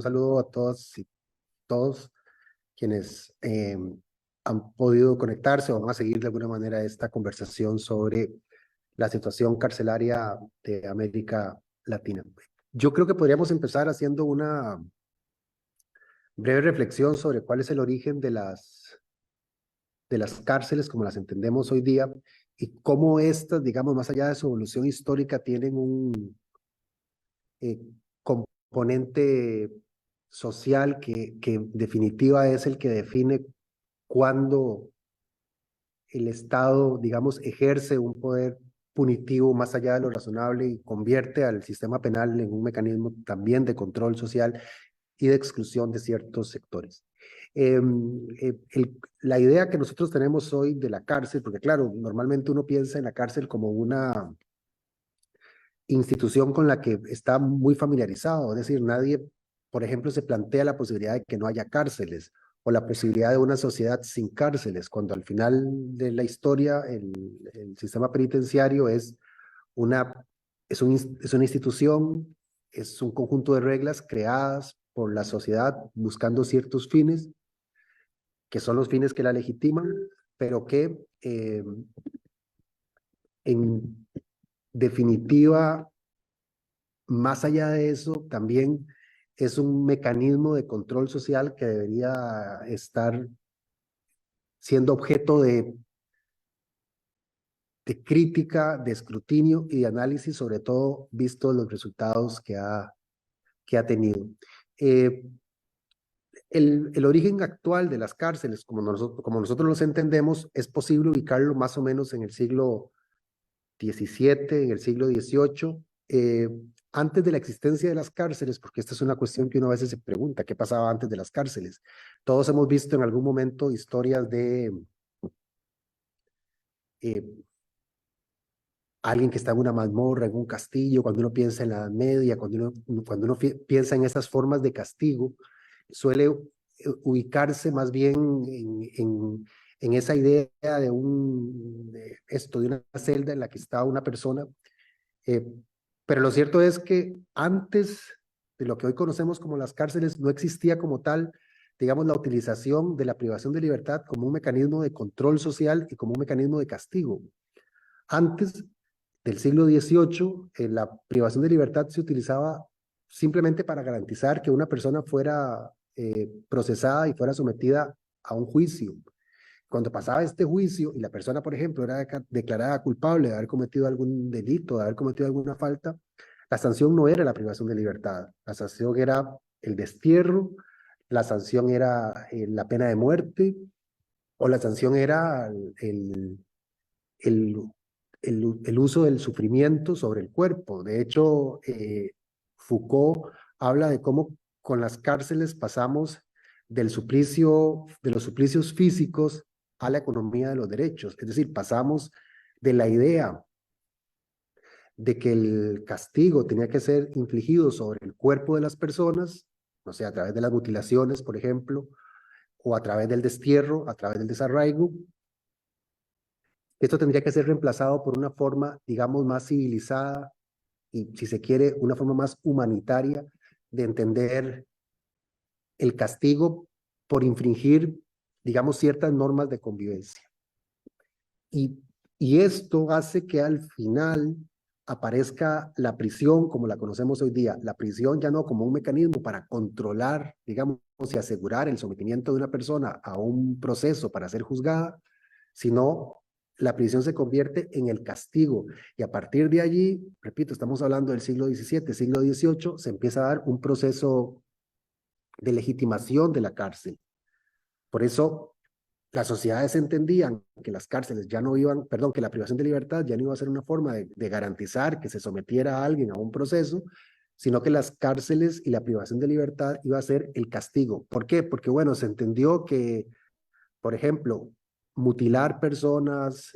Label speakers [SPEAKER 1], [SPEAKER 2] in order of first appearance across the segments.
[SPEAKER 1] saludo a todas y todos quienes han podido conectarse o van a seguir de alguna manera esta conversación sobre la situación carcelaria de América Latina. Yo creo que podríamos empezar haciendo una breve reflexión sobre cuál es el origen de las cárceles como las entendemos hoy día y cómo estas, digamos, más allá de su evolución histórica, tienen un componente social que en definitiva es el que define cuándo el Estado, digamos, ejerce un poder punitivo más allá de lo razonable y convierte al sistema penal en un mecanismo también de control social y de exclusión de ciertos sectores. La idea que nosotros tenemos hoy de la cárcel, porque claro, normalmente uno piensa en la cárcel como una institución con la que está muy familiarizado, es decir, nadie, por ejemplo, se plantea la posibilidad de que no haya cárceles o la posibilidad de una sociedad sin cárceles, cuando al final de la historia el sistema penitenciario es es una institución, es un conjunto de reglas creadas por la sociedad buscando ciertos fines, que son los fines que la legitiman, pero que en definitiva, más allá de eso, también es un mecanismo de control social que debería estar siendo objeto de crítica, de escrutinio y de análisis, sobre todo visto los resultados que ha tenido. El origen actual de las cárceles, como nosotros los entendemos, es posible ubicarlo más o menos en el siglo XVII, en el siglo XVIII, antes de la existencia de las cárceles, porque esta es una cuestión que uno a veces se pregunta, ¿qué pasaba antes de las cárceles? Todos hemos visto en algún momento historias de alguien que está en una mazmorra, en un castillo, cuando uno piensa en la Edad Media, cuando uno piensa en esas formas de castigo, suele ubicarse más bien en esa idea de de una celda en la que está una persona. Pero lo cierto es que antes de lo que hoy conocemos como las cárceles, no existía como tal, digamos, la utilización de la privación de libertad como un mecanismo de control social y como un mecanismo de castigo. Antes del siglo XVIII, la privación de libertad se utilizaba simplemente para garantizar que una persona fuera procesada y fuera sometida a un juicio. Cuando pasaba este juicio y la persona, por ejemplo, era declarada culpable de haber cometido algún delito, de haber cometido alguna falta, la sanción no era la privación de libertad, la sanción era el destierro, la sanción era la pena de muerte o la sanción era el, el uso del sufrimiento sobre el cuerpo. De hecho, Foucault habla de cómo con las cárceles pasamos de los suplicios físicos a la economía de los derechos. Es decir, pasamos de la idea de que el castigo tenía que ser infligido sobre el cuerpo de las personas, no sé, a través de las mutilaciones, por ejemplo, o a través del destierro, a través del desarraigo. Esto tendría que ser reemplazado por una forma, digamos, más civilizada y, si se quiere, una forma más humanitaria de entender el castigo por infringir, digamos, ciertas normas de convivencia. Y esto hace que al final aparezca la prisión como la conocemos hoy día. La prisión ya no como un mecanismo para controlar, digamos, y asegurar el sometimiento de una persona a un proceso para ser juzgada, sino la prisión se convierte en el castigo. Y a partir de allí, repito, estamos hablando del siglo XVII, siglo XVIII, se empieza a dar un proceso de legitimación de la cárcel. Por eso las sociedades entendían que las cárceles ya no iban, perdón, que la privación de libertad ya no iba a ser una forma de garantizar que se sometiera a alguien a un proceso, sino que las cárceles y la privación de libertad iba a ser el castigo. ¿Por qué? Porque, bueno, se entendió que, por ejemplo, mutilar personas,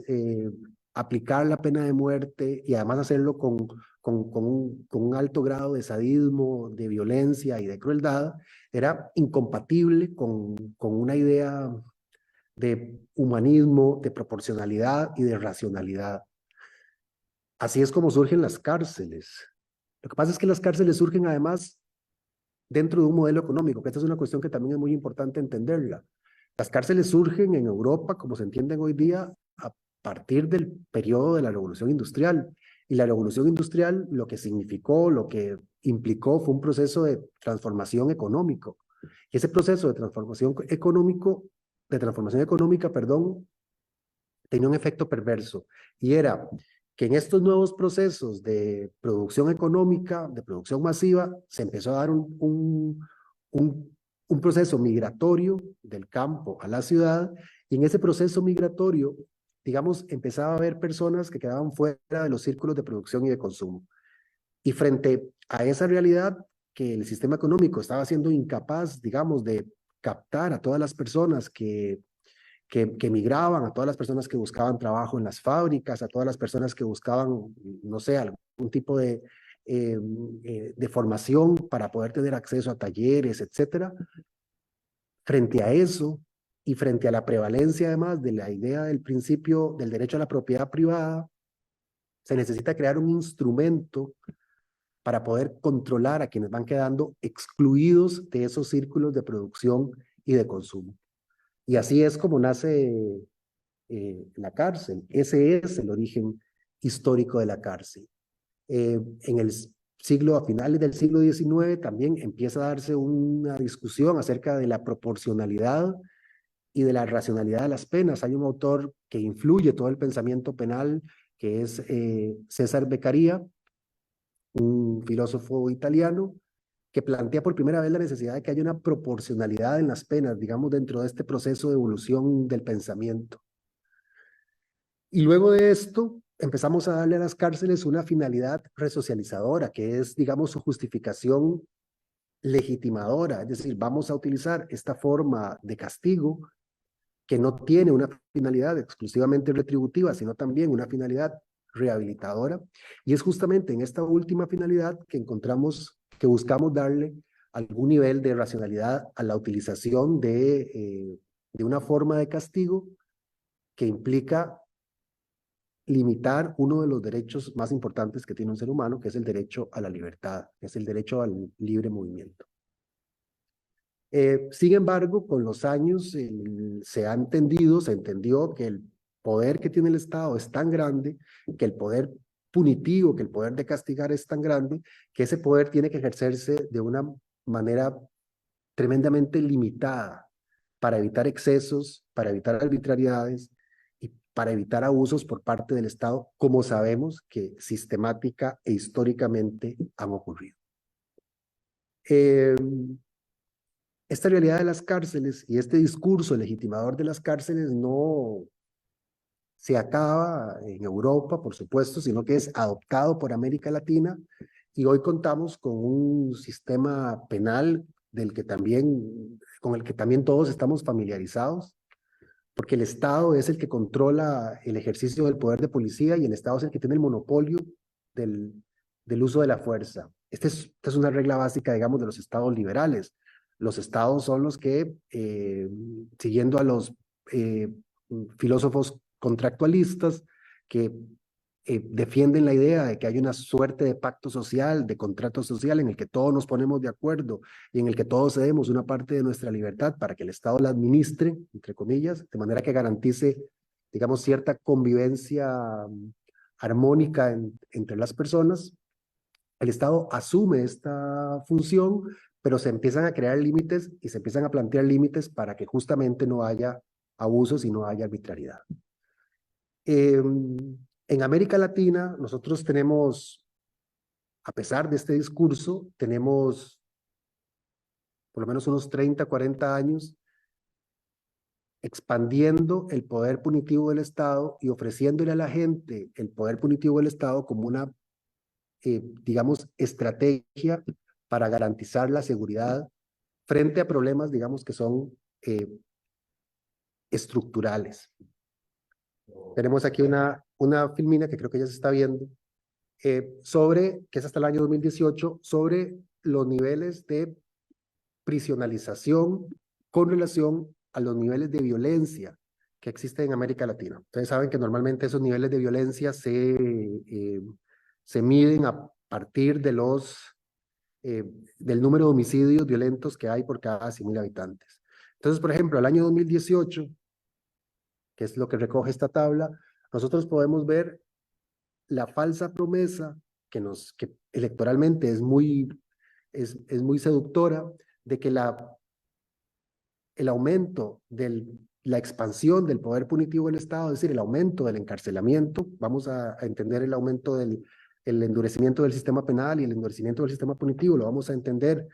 [SPEAKER 1] aplicar la pena de muerte y además hacerlo con un alto grado de sadismo, de violencia y de crueldad, era incompatible con una idea de humanismo, de proporcionalidad y de racionalidad. Así es como surgen las cárceles. Lo que pasa es que las cárceles surgen además dentro de un modelo económico, que esta es una cuestión que también es muy importante entenderla. Las cárceles surgen en Europa, como se entienden hoy día, a partir del periodo de la Revolución Industrial. Y la Revolución Industrial lo que significó, lo que implicó fue un proceso de transformación económico. Y ese proceso de transformación económica, perdón, tenía un efecto perverso. Y era que en estos nuevos procesos de producción económica, de producción masiva, se empezó a dar un proceso migratorio del campo a la ciudad, y en ese proceso migratorio, digamos, empezaba a haber personas que quedaban fuera de los círculos de producción y de consumo. Y frente a esa realidad que el sistema económico estaba siendo incapaz, digamos, de captar a todas las personas que migraban, a todas las personas que buscaban trabajo en las fábricas, a todas las personas que buscaban, no sé, algún tipo de formación para poder tener acceso a talleres, etcétera. Frente a eso y frente a la prevalencia además de la idea del principio del derecho a la propiedad privada, se necesita crear un instrumento para poder controlar a quienes van quedando excluidos de esos círculos de producción y de consumo. Y así es como nace la cárcel. Ese es el origen histórico de la cárcel. En el siglo, a finales del siglo XIX, también empieza a darse una discusión acerca de la proporcionalidad y de la racionalidad de las penas. Hay un autor que influye todo el pensamiento penal, que es César Beccaria, un filósofo italiano, que plantea por primera vez la necesidad de que haya una proporcionalidad en las penas, digamos, dentro de este proceso de evolución del pensamiento. Y luego de esto, empezamos a darle a las cárceles una finalidad resocializadora, que es, digamos, su justificación legitimadora. Es decir, vamos a utilizar esta forma de castigo que no tiene una finalidad exclusivamente retributiva, sino también una finalidad rehabilitadora. Y es justamente en esta última finalidad que encontramos, que buscamos darle algún nivel de racionalidad a la utilización de una forma de castigo que implica limitar uno de los derechos más importantes que tiene un ser humano, que es el derecho a la libertad, que es el derecho al libre movimiento. Sin embargo, con los años se entendió que el poder que tiene el Estado es tan grande, que el poder punitivo, que el poder de castigar es tan grande, que ese poder tiene que ejercerse de una manera tremendamente limitada para evitar excesos, para evitar arbitrariedades y para evitar abusos por parte del Estado, como sabemos que sistemática e históricamente han ocurrido. Esta realidad de las cárceles y este discurso legitimador de las cárceles no se acaba en Europa, por supuesto, sino que es adoptado por América Latina, y hoy contamos con un sistema penal con el que también todos estamos familiarizados, porque el Estado es el que controla el ejercicio del poder de policía y el Estado es el que tiene el monopolio del, del uso de la fuerza. Esta es una regla básica, digamos, de los estados liberales. Los estados son los que, siguiendo a los eh, filósofos contractualistas, que defienden la idea de que hay una suerte de pacto social, de contrato social en el que todos nos ponemos de acuerdo y en el que todos cedemos una parte de nuestra libertad para que el Estado la administre, entre comillas, de manera que garantice, digamos, cierta convivencia armónica entre las personas. El Estado asume esta función, pero se empiezan a crear límites y se empiezan a plantear límites para que justamente no haya abusos y no haya arbitrariedad. En América Latina, nosotros tenemos, a pesar de este discurso, tenemos por lo menos unos 30, 40 años expandiendo el poder punitivo del Estado y ofreciéndole a la gente el poder punitivo del Estado como una, digamos, estrategia para garantizar la seguridad frente a problemas, digamos, que son estructurales. Tenemos aquí una filmina que creo que ya se está viendo, que es hasta el año 2018, sobre los niveles de prisionalización con relación a los niveles de violencia que existen en América Latina. Ustedes saben que normalmente esos niveles de violencia se miden a partir de los eh, del número de homicidios violentos que hay por cada 100.000 habitantes. Entonces, por ejemplo, el año 2018, que es lo que recoge esta tabla, nosotros podemos ver la falsa promesa que electoralmente es muy seductora de que el aumento de la expansión del poder punitivo del Estado, es decir, el aumento del encarcelamiento, vamos a entender el aumento el endurecimiento del sistema penal y el endurecimiento del sistema punitivo, lo vamos a entender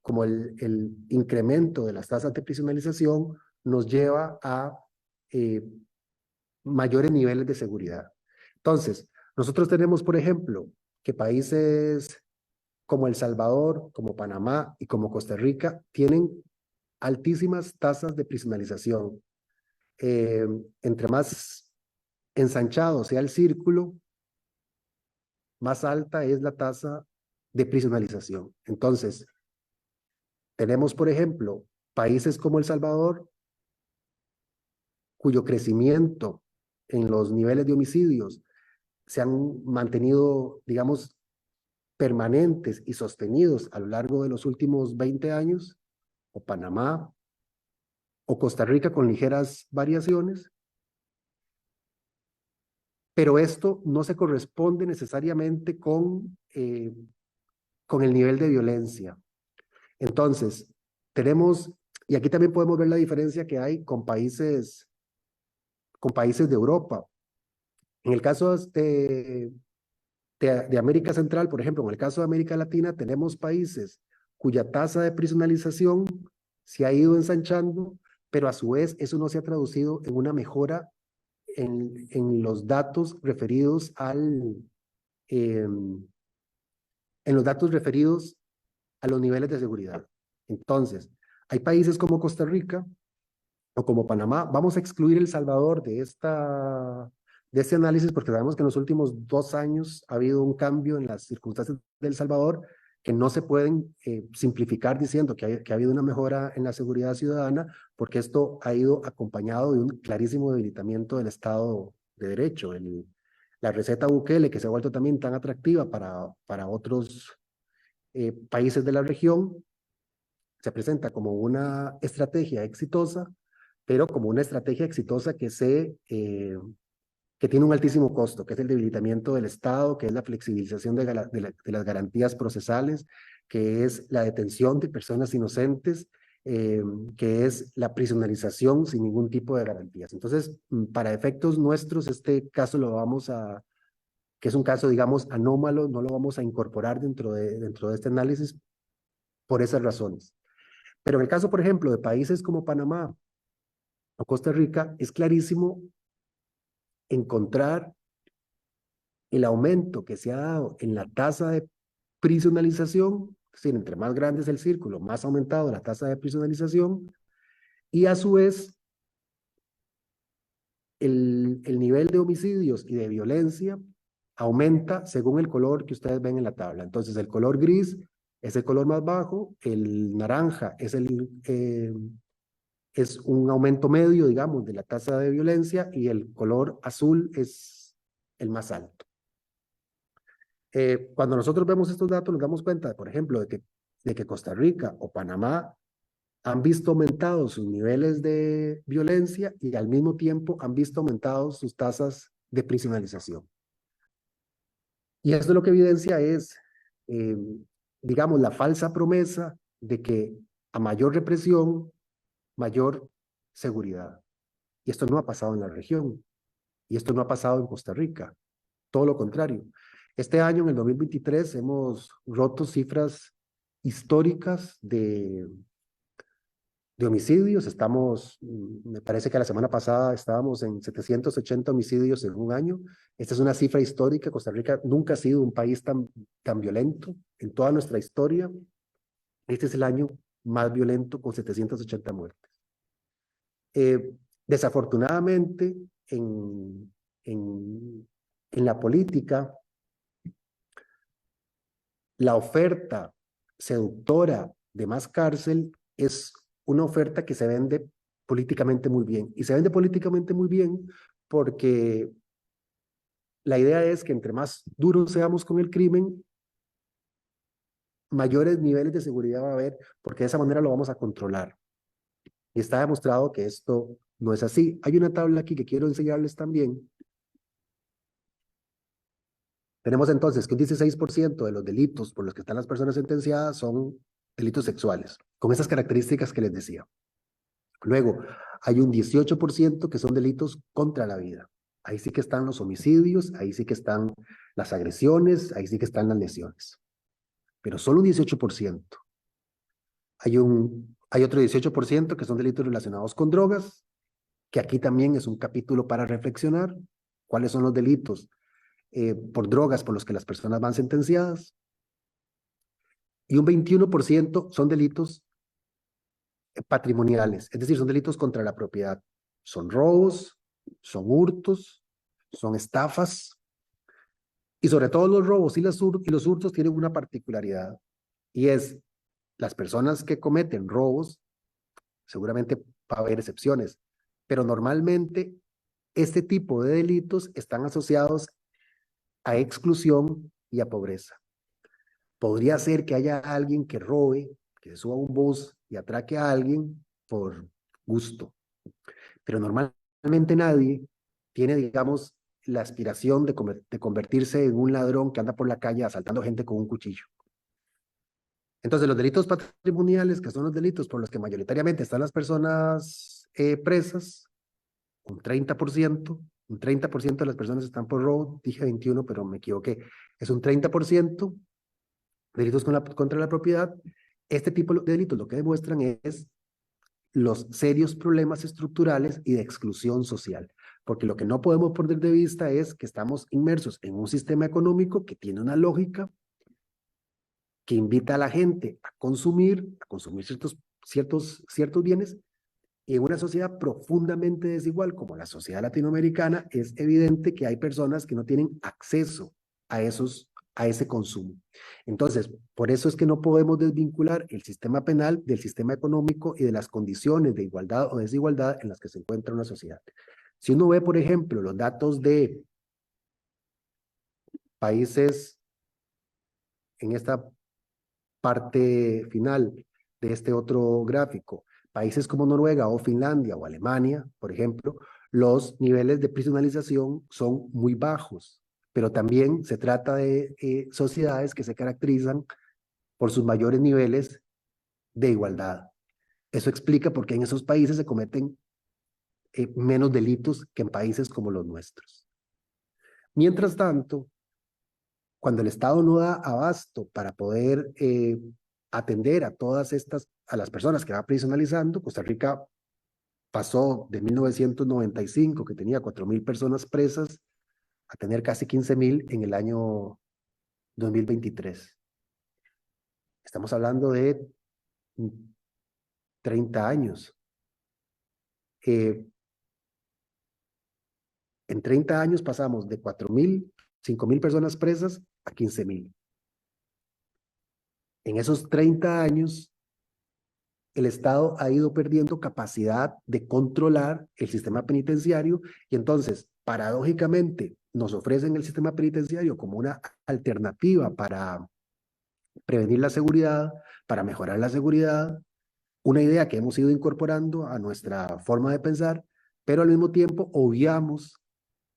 [SPEAKER 1] como el incremento de las tasas de prisionalización nos lleva a eh, mayores niveles de seguridad. Entonces, nosotros tenemos, por ejemplo, que países como El Salvador, como Panamá y como Costa Rica tienen altísimas tasas de prisionalización. Eh, Entre más ensanchado sea el círculo, más alta es la tasa de prisionalización. Entonces, tenemos, por ejemplo, países como El Salvador, cuyo crecimiento en los niveles de homicidios se han mantenido, digamos, permanentes y sostenidos a lo largo de los últimos 20 años, o Panamá, o Costa Rica con ligeras variaciones, pero esto no se corresponde necesariamente con el nivel de violencia. Entonces, tenemos, y aquí también podemos ver la diferencia que hay con países de Europa. En el caso de América Central, por ejemplo, en el caso de América Latina, tenemos países cuya tasa de prisionalización se ha ido ensanchando, pero a su vez eso no se ha traducido en una mejora en los datos referidos eh, en los datos referidos a los niveles de seguridad. Entonces, hay países como Costa Rica o como Panamá, vamos a excluir El Salvador de este análisis porque sabemos que en los últimos 2 años ha habido un cambio en las circunstancias de El Salvador que no se pueden simplificar diciendo que ha habido una mejora en la seguridad ciudadana, porque esto ha ido acompañado de un clarísimo debilitamiento del Estado de Derecho. La receta Bukele, que se ha vuelto también tan atractiva para otros países de la región, se presenta como una estrategia exitosa, pero como una estrategia exitosa que tiene un altísimo costo, que es el debilitamiento del Estado, que es la flexibilización de las garantías procesales, que es la detención de personas inocentes, que es la prisionalización sin ningún tipo de garantías. Entonces, para efectos nuestros, este caso que es un caso, digamos, anómalo, no lo vamos a incorporar dentro de este análisis por esas razones. Pero en el caso, por ejemplo, de países como Panamá o Costa Rica, es clarísimo encontrar el aumento que se ha dado en la tasa de prisionalización, es decir, entre más grande es el círculo, más ha aumentado la tasa de prisionalización, y a su vez el nivel de homicidios y de violencia aumenta según el color que ustedes ven en la tabla. Entonces, el color gris es el color más bajo, el naranja es un aumento medio, digamos, de la tasa de violencia y el color azul es el más alto. Cuando nosotros vemos estos datos nos damos cuenta, por ejemplo, de que Costa Rica o Panamá han visto aumentados sus niveles de violencia y al mismo tiempo han visto aumentados sus tasas de prisionalización. Y esto lo que evidencia es, eh, digamos, la falsa promesa de que a mayor represión, mayor seguridad. Y esto no ha pasado en la región. Y esto no ha pasado en Costa Rica. Todo lo contrario. Este año, en el 2023, hemos roto cifras históricas de homicidios. Me parece que la semana pasada estábamos en 780 homicidios en un año. Esta es una cifra histórica. Costa Rica nunca ha sido un país tan violento en toda nuestra historia. Este es el año más violento con 780 muertes. Desafortunadamente, en, en la política, la oferta seductora de más cárcel es una oferta que se vende políticamente muy bien. Y se vende políticamente muy bien porque la idea es que entre más duros seamos con el crimen, mayores niveles de seguridad va a haber, porque de esa manera lo vamos a controlar. Y está demostrado que esto no es así. Hay una tabla aquí que quiero enseñarles también. Tenemos entonces que un 16% de los delitos por los que están las personas sentenciadas son delitos sexuales, con esas características que les decía. Luego, hay un 18% que son delitos contra la vida. Ahí sí que están los homicidios, ahí sí que están las agresiones, ahí sí que están las lesiones. Pero solo un 18%. Hay otro 18% que son delitos relacionados con drogas, que aquí también es un capítulo para reflexionar. ¿Cuáles son los delitos por drogas por los que las personas van sentenciadas? Y un 21% son delitos patrimoniales, es decir, son delitos contra la propiedad. Son robos, son hurtos, son estafas, y sobre todo los robos y los hurtos tienen una particularidad, y es las personas que cometen robos, seguramente va a haber excepciones, pero normalmente este tipo de delitos están asociados a exclusión y a pobreza. Podría ser que haya alguien que robe, que se suba a un bus y atraque a alguien por gusto, pero normalmente nadie tiene, digamos, la aspiración de convertirse en un ladrón que anda por la calle asaltando gente con un cuchillo. Entonces, los delitos patrimoniales, que son los delitos por los que mayoritariamente están las personas presas, un 30% de las personas están por robo, dije 21, pero me equivoqué, es un 30%, delitos contra la propiedad. Este tipo de delitos lo que demuestran es los serios problemas estructurales y de exclusión social, porque lo que no podemos perder de vista es que estamos inmersos en un sistema económico que tiene una lógica que invita a la gente a consumir ciertos bienes, y en una sociedad profundamente desigual como la sociedad latinoamericana es evidente que hay personas que no tienen acceso a ese consumo. Entonces, por eso es que no podemos desvincular el sistema penal del sistema económico y de las condiciones de igualdad o desigualdad en las que se encuentra una sociedad. Si uno ve, por ejemplo, los datos de países en esta parte final de este otro gráfico, países como Noruega o Finlandia o Alemania, por ejemplo, los niveles de prisionalización son muy bajos, pero también se trata de sociedades que se caracterizan por sus mayores niveles de igualdad. Eso explica por qué en esos países se cometen menos delitos que en países como los nuestros. Mientras tanto, cuando el Estado no da abasto para poder atender a todas a las personas que va prisionalizando, Costa Rica pasó de 1995, que tenía 4.000 personas presas, a tener casi 15.000 en el año 2023. Estamos hablando de 30 años. En 30 años pasamos de 4.000, 5.000 personas presas a 15.000. En esos 30 años, el Estado ha ido perdiendo capacidad de controlar el sistema penitenciario, y entonces, paradójicamente, nos ofrecen el sistema penitenciario como una alternativa para prevenir la seguridad, para mejorar la seguridad, una idea que hemos ido incorporando a nuestra forma de pensar, pero al mismo tiempo obviamos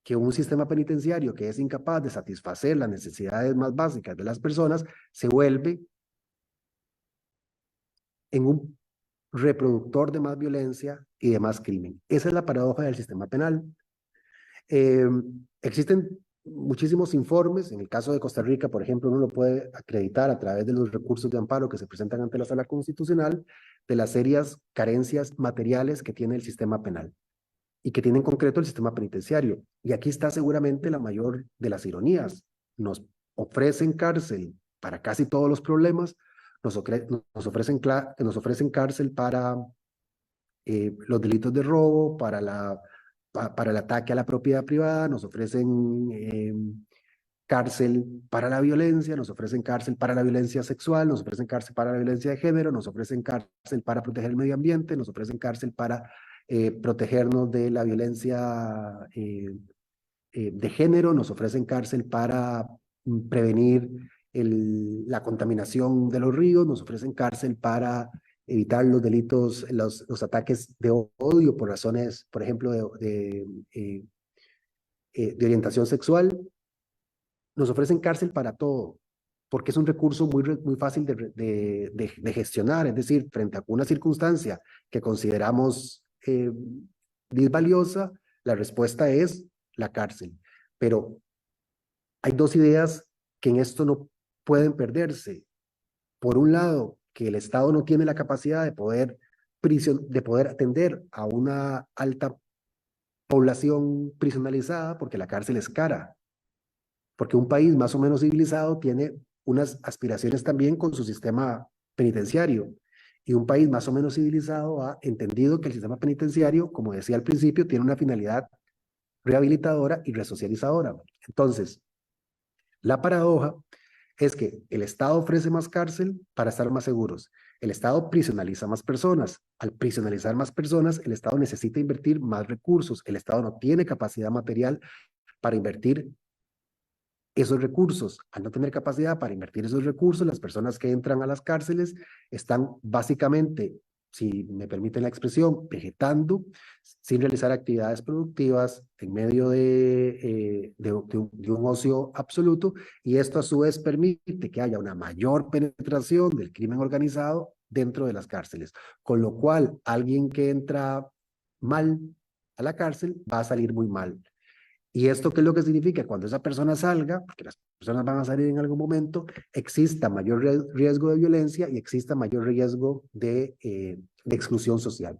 [SPEAKER 1] que un sistema penitenciario que es incapaz de satisfacer las necesidades más básicas de las personas se vuelve en un reproductor de más violencia y de más crimen. Esa es la paradoja del sistema penal. Eh, Existen muchísimos informes. En el caso de Costa Rica, por ejemplo, uno lo puede acreditar a través de los recursos de amparo que se presentan ante la Sala Constitucional, de las serias carencias materiales que tiene el sistema penal y que tiene en concreto el sistema penitenciario. Y aquí está seguramente la mayor de las ironías. Nos ofrecen cárcel para casi todos los problemas, nos ofrecen cárcel para los delitos de robo, para el ataque a la propiedad privada, nos ofrecen cárcel para la violencia, nos ofrecen cárcel para la violencia sexual, nos ofrecen cárcel para la violencia de género, nos ofrecen cárcel para proteger el medio ambiente, nos ofrecen cárcel para protegernos de la violencia de género, nos ofrecen cárcel para prevenir la contaminación de los ríos, nos ofrecen cárcel para evitar los delitos, los ataques de odio por razones, por ejemplo, de orientación sexual. Nos ofrecen cárcel para todo, porque es un recurso muy fácil de gestionar. Es decir, frente a una circunstancia que consideramos disvaliosa, la respuesta es la cárcel. Pero hay dos ideas que en esto no pueden perderse. Por un lado, que el Estado no tiene la capacidad de poder atender a una alta población prisionalizada, porque la cárcel es cara, porque un país más o menos civilizado tiene unas aspiraciones también con su sistema penitenciario, y un país más o menos civilizado ha entendido que el sistema penitenciario, como decía al principio, tiene una finalidad rehabilitadora y resocializadora. Entonces, la paradoja es que el Estado ofrece más cárcel para estar más seguros. El Estado prisionaliza más personas. Al prisionalizar más personas, el Estado necesita invertir más recursos. El Estado no tiene capacidad material para invertir esos recursos. Al no tener capacidad para invertir esos recursos, las personas que entran a las cárceles están básicamente, si me permiten la expresión, vegetando, sin realizar actividades productivas, en medio de un ocio absoluto, y esto a su vez permite que haya una mayor penetración del crimen organizado dentro de las cárceles, con lo cual alguien que entra mal a la cárcel va a salir muy mal. ¿Y esto qué es lo que significa? Cuando esa persona salga, porque las personas van a salir en algún momento, exista mayor riesgo de violencia y exista mayor riesgo de exclusión social.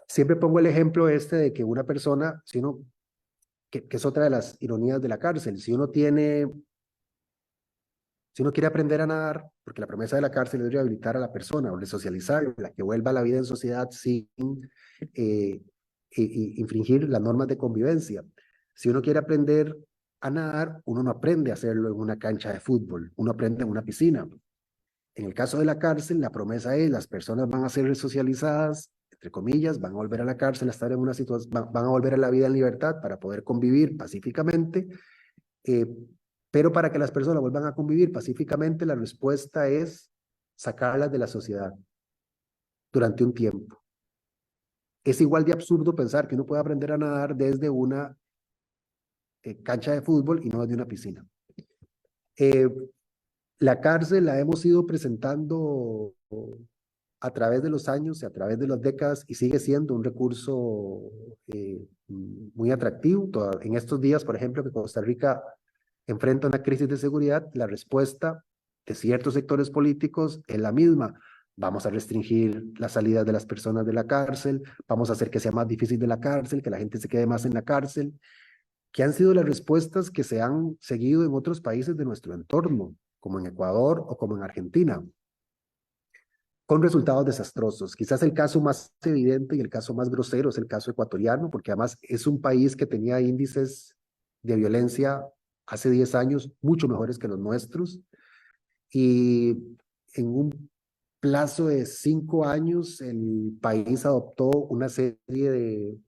[SPEAKER 1] Siempre pongo el ejemplo este de que una persona, si uno, que es otra de las ironías de la cárcel, si uno quiere aprender a nadar, porque la promesa de la cárcel es rehabilitar a la persona o resocializarla, que vuelva a la vida en sociedad sin eh, infringir las normas de convivencia. Si uno quiere aprender a nadar, uno no aprende a hacerlo en una cancha de fútbol, uno aprende en una piscina. En el caso de la cárcel, la promesa es las personas van a ser resocializadas, entre comillas, van a volver a la cárcel a estar en una situación, van a volver a la vida en libertad para poder convivir pacíficamente. Eh, pero para que las personas vuelvan a convivir pacíficamente, la respuesta es sacarlas de la sociedad durante un tiempo. Es igual de absurdo pensar que uno puede aprender a nadar desde una cancha de fútbol y no desde una piscina. Eh, la cárcel la hemos ido presentando a través de los años y a través de las décadas y sigue siendo un recurso muy atractivo. En estos días, por ejemplo, que Costa Rica enfrenta una crisis de seguridad, la respuesta de ciertos sectores políticos es la misma. Vamos a restringir las salidas de las personas de la cárcel, vamos a hacer que sea más difícil de la cárcel, que la gente se quede más en la cárcel, que han sido las respuestas que se han seguido en otros países de nuestro entorno, como en Ecuador o como en Argentina, con resultados desastrosos. Quizás el caso más evidente y el caso más grosero es el caso ecuatoriano, porque además es un país que tenía índices de violencia hace 10 años mucho mejores que los nuestros, y en un plazo de 5 años el país adoptó una serie de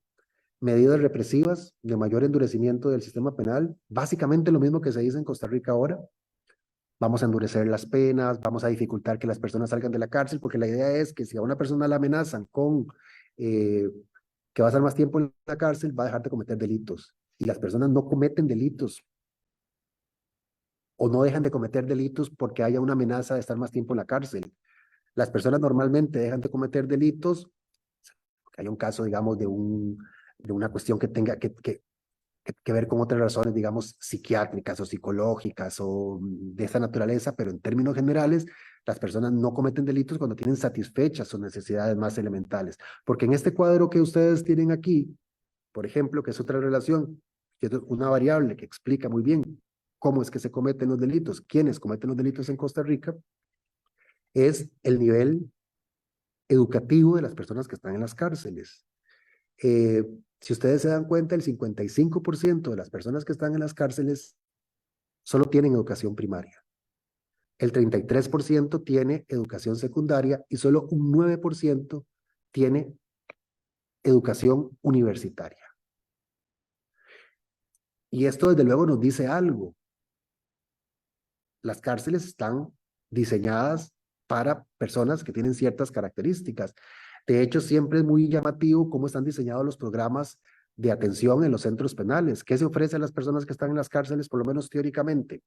[SPEAKER 1] medidas represivas de mayor endurecimiento del sistema penal, básicamente lo mismo que se dice en Costa Rica ahora. Vamos a endurecer las penas, vamos a dificultar que las personas salgan de la cárcel, porque la idea es que si a una persona la amenazan con eh, que va a estar más tiempo en la cárcel, va a dejar de cometer delitos. Y las personas no cometen delitos o no dejan de cometer delitos porque haya una amenaza de estar más tiempo en la cárcel. Las personas normalmente dejan de cometer delitos porque hay un caso, digamos, de una cuestión que tenga que ver con otras razones, digamos, psiquiátricas o psicológicas o de esa naturaleza, pero en términos generales, las personas no cometen delitos cuando tienen satisfechas sus necesidades más elementales. Porque en este cuadro que ustedes tienen aquí, por ejemplo, que es otra relación, que es una variable que explica muy bien cómo es que se cometen los delitos, quiénes cometen los delitos en Costa Rica, es el nivel educativo de las personas que están en las cárceles. Eh, si ustedes se dan cuenta, el 55% de las personas que están en las cárceles solo tienen educación primaria. El 33% tiene educación secundaria y solo un 9% tiene educación universitaria. Y esto desde luego nos dice algo. las cárceles están diseñadas para personas que tienen ciertas características. De hecho, siempre es muy llamativo cómo están diseñados los programas de atención en los centros penales. ¿Qué se ofrece a las personas que están en las cárceles, por lo menos teóricamente?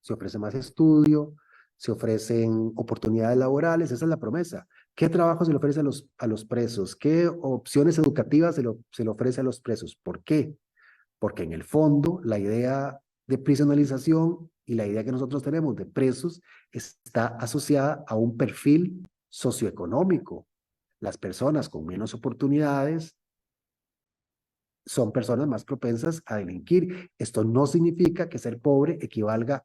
[SPEAKER 1] Se ofrece más estudio, se ofrecen oportunidades laborales, esa es la promesa. ¿Qué trabajo se le ofrece a los presos? ¿Qué opciones educativas se le ofrece a los presos? ¿Por qué? Porque en el fondo la idea de prisionalización y la idea que nosotros tenemos de presos está asociada a un perfil socioeconómico. Las personas con menos oportunidades son personas más propensas a delinquir. Esto no significa que ser pobre equivalga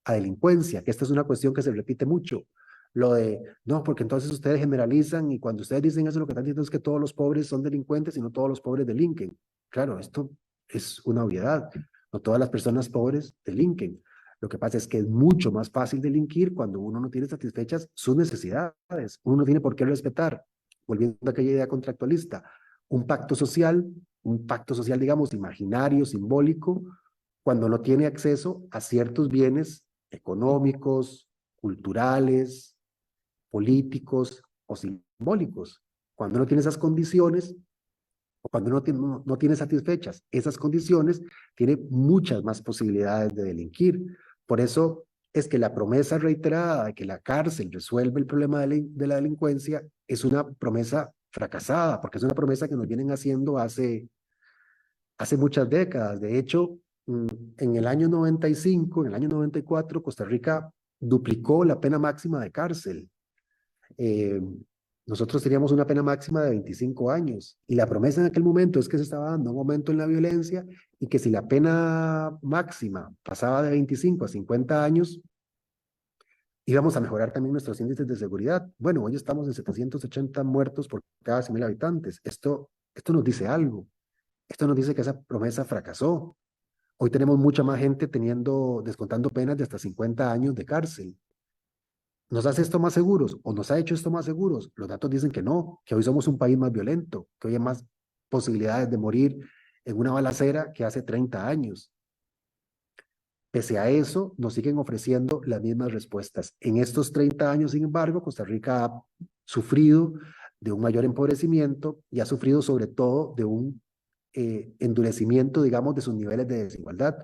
[SPEAKER 1] a delincuencia, que esta es una cuestión que se repite mucho. Lo de, no, porque entonces ustedes generalizan y cuando ustedes dicen eso, lo que están diciendo es que todos los pobres son delincuentes y no todos los pobres delinquen. Claro, esto es una obviedad. No todas las personas pobres delinquen. Lo que pasa es que es mucho más fácil delinquir cuando uno no tiene satisfechas sus necesidades. Uno no tiene por qué respetar, volviendo a aquella idea contractualista, un pacto social, digamos, imaginario, simbólico, cuando no tiene acceso a ciertos bienes económicos, culturales, políticos o simbólicos. Cuando no tiene esas condiciones, o cuando no tiene satisfechas esas condiciones, tiene muchas más posibilidades de delinquir. Por eso es que la promesa reiterada de que la cárcel resuelve el problema de la delincuencia es una promesa fracasada, porque es una promesa que nos vienen haciendo hace muchas décadas. De hecho, en el año 95, en el año 94, Costa Rica duplicó la pena máxima de cárcel. Eh, Nosotros teníamos una pena máxima de 25 años y la promesa en aquel momento es que se estaba dando un aumento en la violencia y que si la pena máxima pasaba de 25 a 50 años, íbamos a mejorar también nuestros índices de seguridad. Bueno, hoy estamos en 780 muertos por cada 100.000 habitantes. Esto nos dice algo. Esto nos dice que esa promesa fracasó. Hoy tenemos mucha más gente descontando penas de hasta 50 años de cárcel. ¿Nos hace esto más seguros o nos ha hecho esto más seguros? Los datos dicen que no, que hoy somos un país más violento, que hoy hay más posibilidades de morir en una balacera que hace 30 años. Pese a eso, nos siguen ofreciendo las mismas respuestas. En estos 30 años, sin embargo, Costa Rica ha sufrido de un mayor empobrecimiento y ha sufrido sobre todo de un endurecimiento, digamos, de sus niveles de desigualdad.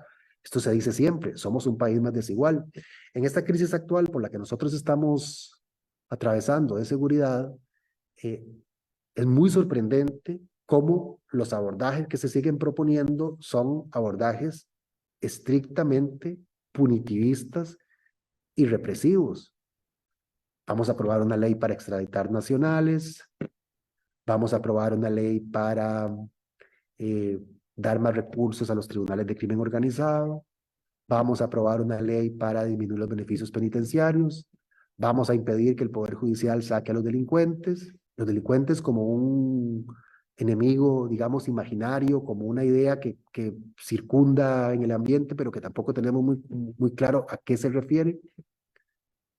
[SPEAKER 1] Esto se dice siempre, somos un país más desigual. En esta crisis actual por la que nosotros estamos atravesando de seguridad, eh, es muy sorprendente cómo los abordajes que se siguen proponiendo son abordajes estrictamente punitivistas y represivos. Vamos a aprobar una ley para extraditar nacionales, vamos a aprobar una ley para eh, dar más recursos a los tribunales de crimen organizado, vamos a aprobar una ley para disminuir los beneficios penitenciarios, vamos a impedir que el Poder Judicial saque a los delincuentes como un enemigo, digamos, imaginario, como una idea que circunda en el ambiente, pero que tampoco tenemos muy claro a qué se refiere,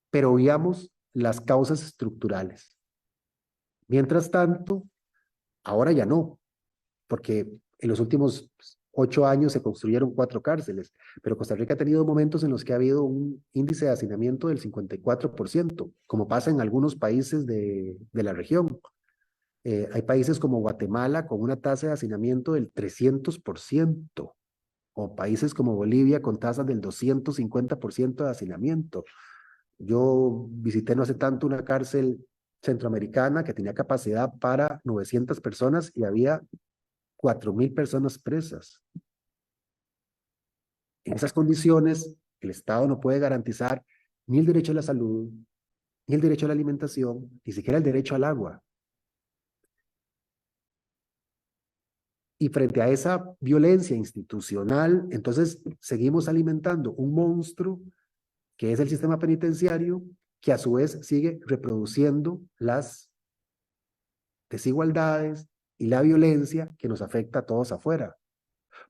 [SPEAKER 1] pero veamos las causas estructurales. Mientras tanto, ahora ya no, porque en los últimos 8 años se construyeron 4 cárceles, pero Costa Rica ha tenido momentos en los que ha habido un índice de hacinamiento del 54%, como pasa en algunos países de la región. Hay países como Guatemala con una tasa de hacinamiento del 300%, o países como Bolivia con tasas del 250% de hacinamiento. Yo visité no hace tanto una cárcel centroamericana que tenía capacidad para 900 personas y había 4.000 personas presas. En esas condiciones, el Estado no puede garantizar ni el derecho a la salud, ni el derecho a la alimentación, ni siquiera el derecho al agua. Y frente a esa violencia institucional, entonces seguimos alimentando un monstruo que es el sistema penitenciario, que a su vez sigue reproduciendo las desigualdades y la violencia que nos afecta a todos afuera.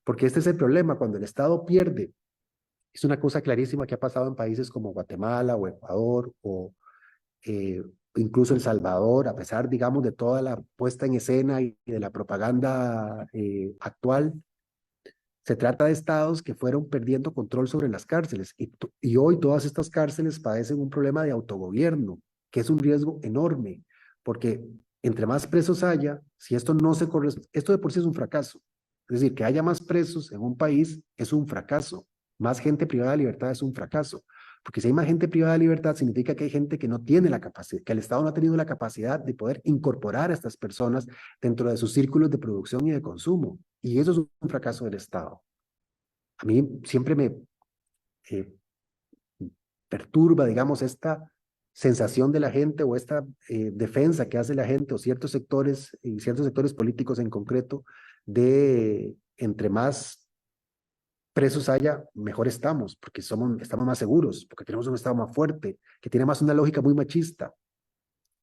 [SPEAKER 1] Porque este es el problema, cuando el Estado pierde, es una cosa clarísima que ha pasado en países como Guatemala o Ecuador o eh, incluso El Salvador, a pesar, digamos, de toda la puesta en escena y de la propaganda actual, Se trata de estados que fueron perdiendo control sobre las cárceles y hoy todas estas cárceles padecen un problema de autogobierno, que es un riesgo enorme, porque entre más presos haya, si esto no se corresponde, esto de por sí es un fracaso. Es decir, que haya más presos en un país es un fracaso. Más gente privada de libertad es un fracaso. Porque si hay más gente privada de libertad, significa que hay gente que no tiene la capacidad, que el Estado no ha tenido la capacidad de poder incorporar a estas personas dentro de sus círculos de producción y de consumo. Y eso es un fracaso del Estado. A mí siempre me eh, perturba, digamos, esta sensación de la gente o esta defensa que hace la gente o ciertos sectores y ciertos sectores políticos en concreto de entre más presos haya, mejor estamos, porque estamos más seguros, porque tenemos un Estado más fuerte, que tiene más una lógica muy machista,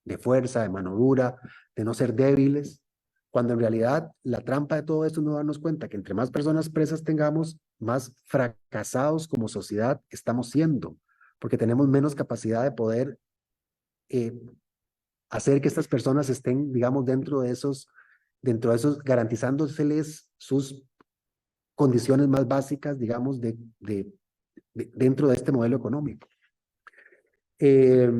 [SPEAKER 1] de fuerza, de mano dura, de no ser débiles, cuando en realidad la trampa de todo esto es no darnos cuenta que entre más personas presas tengamos, más fracasados como sociedad estamos siendo, porque tenemos menos capacidad de poder eh, hacer que estas personas estén, digamos, dentro de esos, garantizándoseles sus condiciones más básicas, digamos, dentro de este modelo económico. Eh,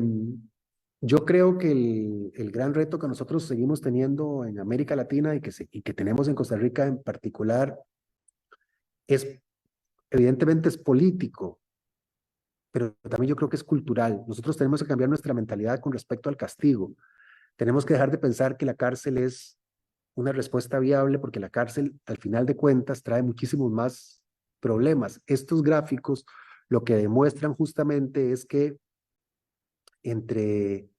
[SPEAKER 1] yo creo que el gran reto que nosotros seguimos teniendo en América Latina y que tenemos en Costa Rica en particular es, evidentemente es político, pero también yo creo que es cultural. Nosotros tenemos que cambiar nuestra mentalidad con respecto al castigo. Tenemos que dejar de pensar que la cárcel es una respuesta viable porque la cárcel, al final de cuentas, trae muchísimos más problemas. Estos gráficos lo que demuestran justamente es que entre,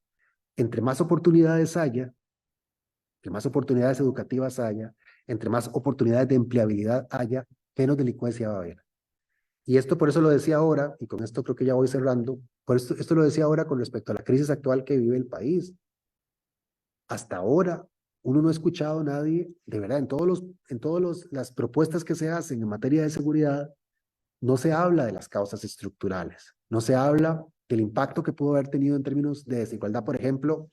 [SPEAKER 1] entre más oportunidades haya, entre más oportunidades educativas haya, entre más oportunidades de empleabilidad haya, menos delincuencia va a haber. Y esto por eso lo decía ahora, y con esto creo que ya voy cerrando, esto lo decía ahora con respecto a la crisis actual que vive el país. Hasta ahora, uno no ha escuchado a nadie, de verdad, en todas las propuestas que se hacen en materia de seguridad, no se habla de las causas estructurales, no se habla del impacto que pudo haber tenido en términos de desigualdad, por ejemplo,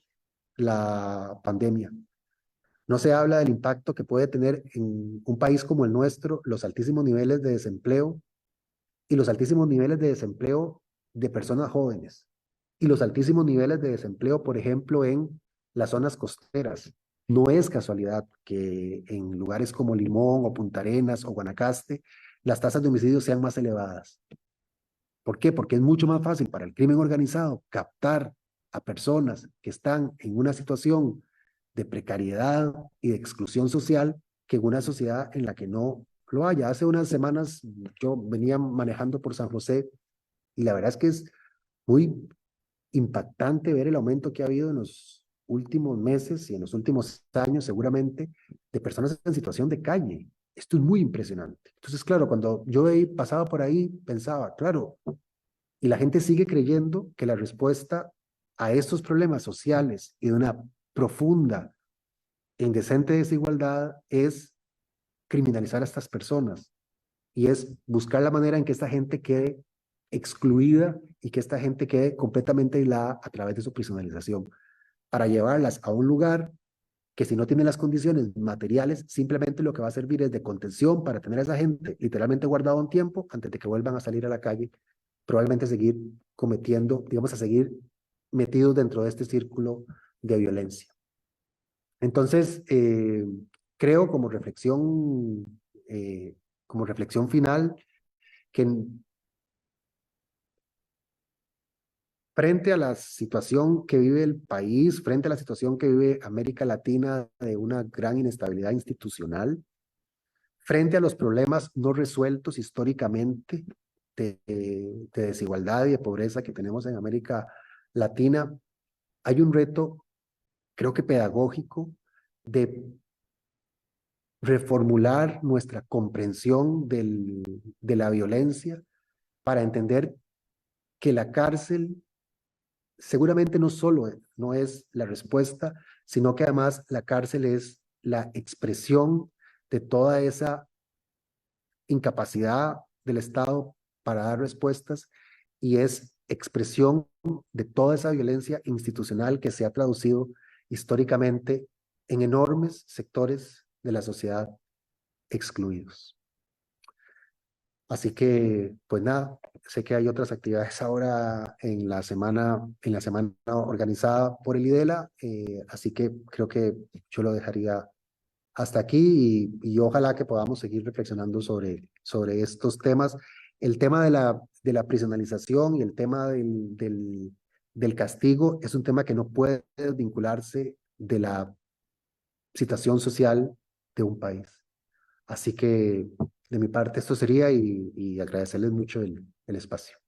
[SPEAKER 1] la pandemia. No se habla del impacto que puede tener en un país como el nuestro los altísimos niveles de desempleo y los altísimos niveles de desempleo de personas jóvenes y los altísimos niveles de desempleo, por ejemplo, en las zonas costeras. No es casualidad que en lugares como Limón o Punta Arenas o Guanacaste las tasas de homicidios sean más elevadas. ¿Por qué? Porque es mucho más fácil para el crimen organizado captar a personas que están en una situación de precariedad y de exclusión social que en una sociedad en la que no lo haya. Hace unas semanas yo venía manejando por San José y la verdad es que es muy impactante ver el aumento que ha habido en los últimos meses y en los últimos años seguramente de personas en situación de calle. Esto es muy impresionante. Entonces, claro, cuando yo pasaba por ahí, pensaba, claro, y la gente sigue creyendo que la respuesta a estos problemas sociales y de una profunda e indecente desigualdad es criminalizar a estas personas y es buscar la manera en que esta gente quede excluida y que esta gente quede completamente aislada a través de su personalización para llevarlas a un lugar que si no tiene las condiciones materiales, simplemente lo que va a servir es de contención para tener a esa gente literalmente guardada un tiempo antes de que vuelvan a salir a la calle, probablemente seguir cometiendo, digamos, a seguir metidos dentro de este círculo de violencia. Entonces, creo como reflexión final, que frente a la situación que vive el país, frente a la situación que vive América Latina de una gran inestabilidad institucional, frente a los problemas no resueltos históricamente de desigualdad y de pobreza que tenemos en América Latina, hay un reto, creo que pedagógico, de reformular nuestra comprensión de la violencia para entender que la cárcel seguramente no solo no es la respuesta, sino que además la cárcel es la expresión de toda esa incapacidad del Estado para dar respuestas y es expresión de toda esa violencia institucional que se ha traducido históricamente en enormes sectores de la sociedad excluidos. Así que, pues nada, sé que hay otras actividades ahora en la semana organizada por el IDELA, así que creo que yo lo dejaría hasta aquí y ojalá que podamos seguir reflexionando sobre estos temas. El tema de la prisionalización y el tema del castigo es un tema que no puede vincularse de la situación social de un país. Así que de mi parte esto sería y agradecerles mucho el espacio.